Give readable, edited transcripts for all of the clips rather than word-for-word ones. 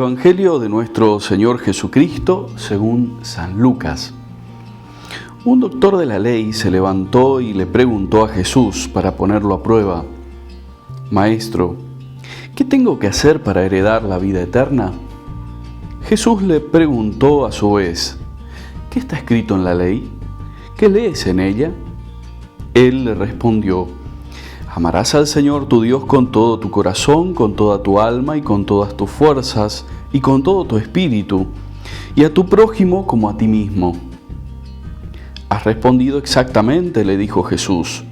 Evangelio de nuestro Señor Jesucristo según San Lucas. Un doctor de la ley se levantó y le preguntó a Jesús para ponerlo a prueba: Maestro, ¿qué tengo que hacer para heredar la vida eterna? Jesús le preguntó a su vez: ¿qué está escrito en la ley? ¿Qué lees en ella? Él le respondió: Amarás al Señor tu Dios con todo tu corazón, con toda tu alma y con todas tus fuerzas y con todo tu espíritu, y a tu prójimo como a ti mismo. Has respondido exactamente, le dijo Jesús.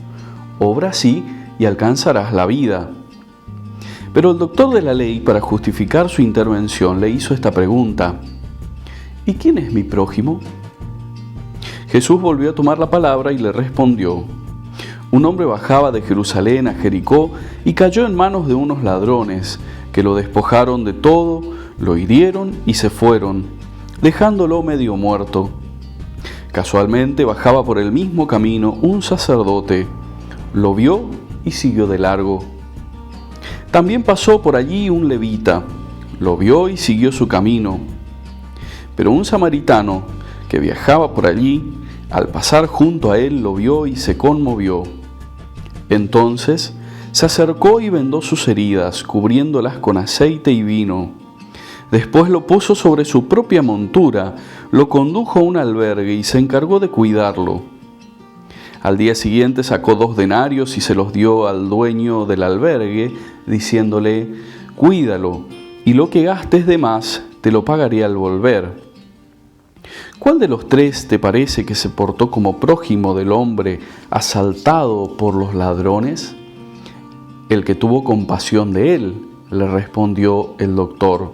Obra así y alcanzarás la vida. Pero el doctor de la ley, para justificar su intervención, le hizo esta pregunta: ¿y quién es mi prójimo? Jesús volvió a tomar la palabra y le respondió: Un hombre bajaba de Jerusalén a Jericó y cayó en manos de unos ladrones, que lo despojaron de todo, lo hirieron y se fueron, dejándolo medio muerto. Casualmente bajaba por el mismo camino un sacerdote, lo vio y siguió de largo. También pasó por allí un levita, lo vio y siguió su camino. Pero un samaritano que viajaba por allí, al pasar junto a él lo vio y se conmovió. Entonces se acercó y vendó sus heridas, cubriéndolas con aceite y vino. Después lo puso sobre su propia montura, lo condujo a un albergue y se encargó de cuidarlo. Al día siguiente sacó 2 denarios y se los dio al dueño del albergue, diciéndole: Cuídalo, y lo que gastes de más te lo pagaré al volver. ¿Cuál de los 3 te parece que se portó como prójimo del hombre asaltado por los ladrones? El que tuvo compasión de él, le respondió el doctor.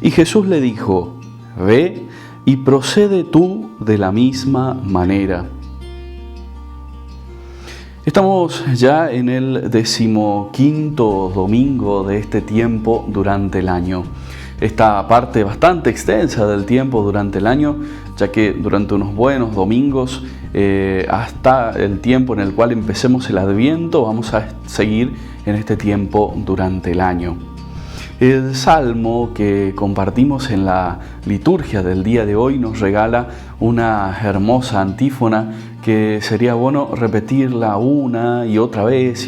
Y Jesús le dijo: Ve y procede tú de la misma manera. Estamos ya en el 15º domingo de este tiempo durante el año. Esta parte bastante extensa del tiempo durante el año, ya que durante unos buenos domingos, hasta el tiempo en el cual empecemos el Adviento, vamos a seguir en este tiempo durante el año. El salmo que compartimos en la liturgia del día de hoy nos regala una hermosa antífona que sería bueno repetirla una y otra vez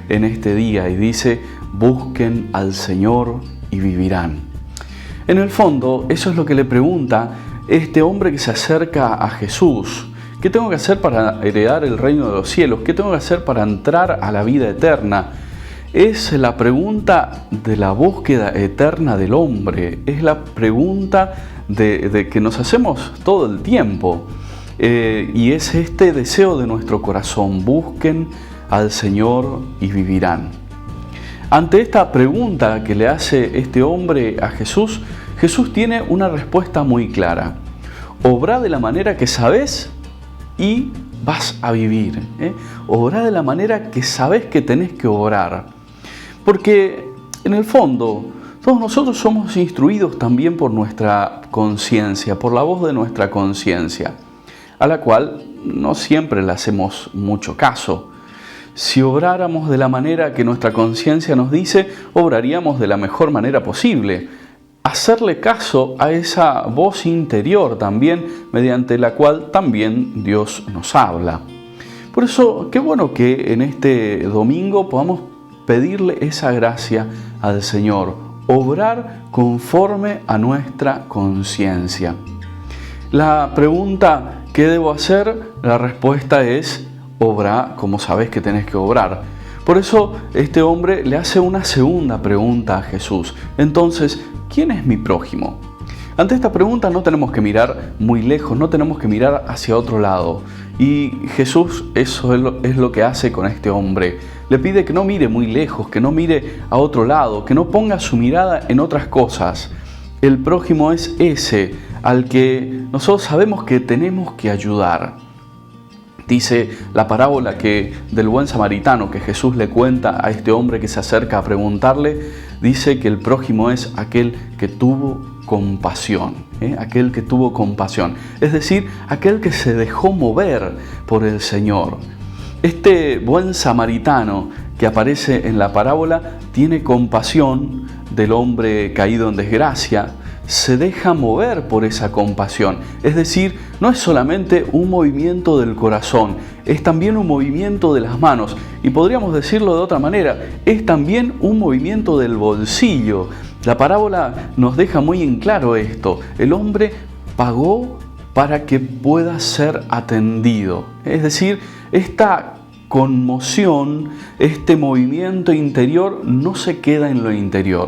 en este día, y dice: busquen al Señor y vivirán. En el fondo, eso es lo que le pregunta este hombre que se acerca a Jesús. ¿Qué tengo que hacer para heredar el reino de los cielos? ¿Qué tengo que hacer para entrar a la vida eterna? Es la pregunta de la búsqueda eterna del hombre. Es la pregunta de que nos hacemos todo el tiempo. Y es este deseo de nuestro corazón: busquen al Señor y vivirán. Ante esta pregunta que le hace este hombre a Jesús, Jesús tiene una respuesta muy clara: obrá de la manera que sabés y vas a vivir. Obrá de la manera que sabés que tenés que obrar. Porque en el fondo, todos nosotros somos instruidos también por nuestra conciencia, por la voz de nuestra conciencia, a la cual no siempre le hacemos mucho caso. Si obráramos de la manera que nuestra conciencia nos dice, obraríamos de la mejor manera posible. Hacerle caso a esa voz interior también, mediante la cual también Dios nos habla. Por eso, qué bueno que en este domingo podamos pedirle esa gracia al Señor, obrar conforme a nuestra conciencia. La pregunta: ¿qué debo hacer? La respuesta es: obra como sabes que tenés que obrar. Por eso este hombre le hace una segunda pregunta a Jesús. Entonces, ¿quién es mi prójimo? Ante esta pregunta no tenemos que mirar muy lejos, no tenemos que mirar hacia otro lado. Y Jesús eso es lo que hace con este hombre. Le pide que no mire muy lejos, que no mire a otro lado, que no ponga su mirada en otras cosas. El prójimo es ese al que nosotros sabemos que tenemos que ayudar. Dice la parábola del buen samaritano que Jesús le cuenta a este hombre que se acerca a preguntarle. Dice que el prójimo es aquel que tuvo compasión, aquel que tuvo compasión, es decir, aquel que se dejó mover por el Señor. Este buen samaritano que aparece en la parábola tiene compasión del hombre caído en desgracia, se deja mover por esa compasión. Es decir, no es solamente un movimiento del corazón, es también un movimiento de las manos. Y podríamos decirlo de otra manera, es también un movimiento del bolsillo. La parábola nos deja muy en claro esto. El hombre pagó para que pueda ser atendido. Es decir, esta conmoción, este movimiento interior no se queda en lo interior.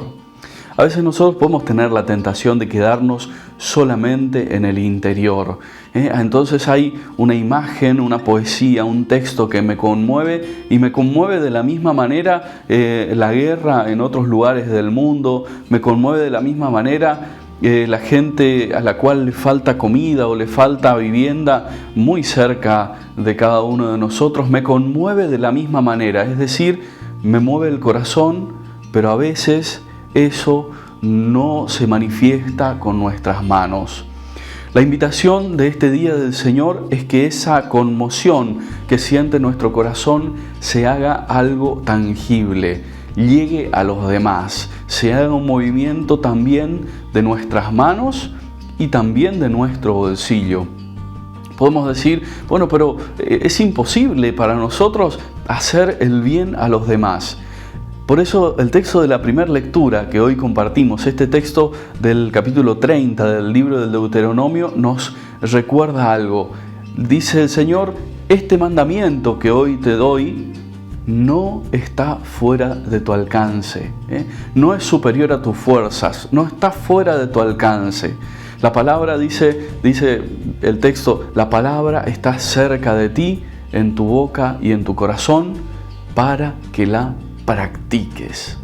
A veces nosotros podemos tener la tentación de quedarnos solamente en el interior. Entonces hay una imagen, una poesía, un texto que me conmueve y me conmueve de la misma manera la guerra en otros lugares del mundo, me conmueve de la misma manera la gente a la cual le falta comida o le falta vivienda muy cerca de cada uno de nosotros, me conmueve de la misma manera. Es decir, me mueve el corazón, pero a veces eso no se manifiesta con nuestras manos. La invitación de este día del Señor es que esa conmoción que siente nuestro corazón se haga algo tangible, llegue a los demás, se haga un movimiento también de nuestras manos y también de nuestro bolsillo. Podemos decir, bueno, pero es imposible para nosotros hacer el bien a los demás. Por eso el texto de la primera lectura que hoy compartimos, este texto del capítulo 30 del libro del Deuteronomio, nos recuerda algo. Dice el Señor, este mandamiento que hoy te doy no está fuera de tu alcance, no es superior a tus fuerzas, no está fuera de tu alcance. La palabra dice el texto, la palabra está cerca de ti, en tu boca y en tu corazón, para que la practiques.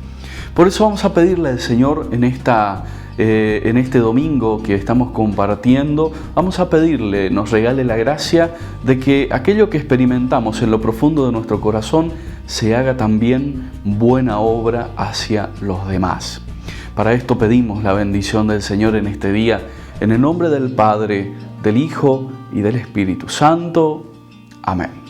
Por eso vamos a pedirle al Señor en este domingo que estamos compartiendo, vamos a pedirle, nos regale la gracia de que aquello que experimentamos en lo profundo de nuestro corazón se haga también buena obra hacia los demás. Para esto pedimos la bendición del Señor en este día, en el nombre del Padre, del Hijo y del Espíritu Santo. Amén.